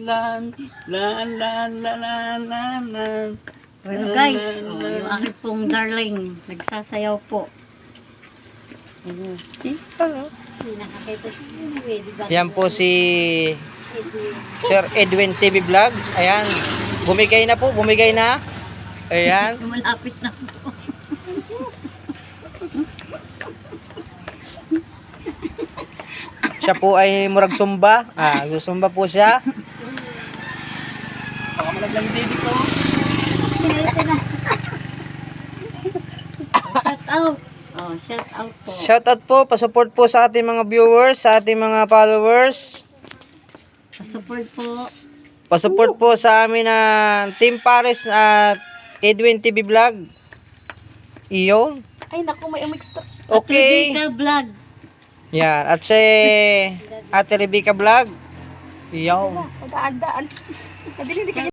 Well guys, yung aking pong darling, nagsasayaw po. Nakakita siya. Yan po si Sir Edwin TV Vlog. Ayan. Bumigay na po, bumigay na. Ayan. Malapit na po. Siya po ay murag sumba. Sumba po siya. Shout out. Oh, shout out po. Shout out po, pa-support po sa ating mga viewers, sa ating mga followers. Support po. Pa-support po sa amin na Team Paris at Edwin TV Vlog. Iyon. Ay, naku, may umixta. Okay. Rebecca Vlog. Yan. At si Ate Rebecca Vlog. Iyon. Daan-daan. Hindi ka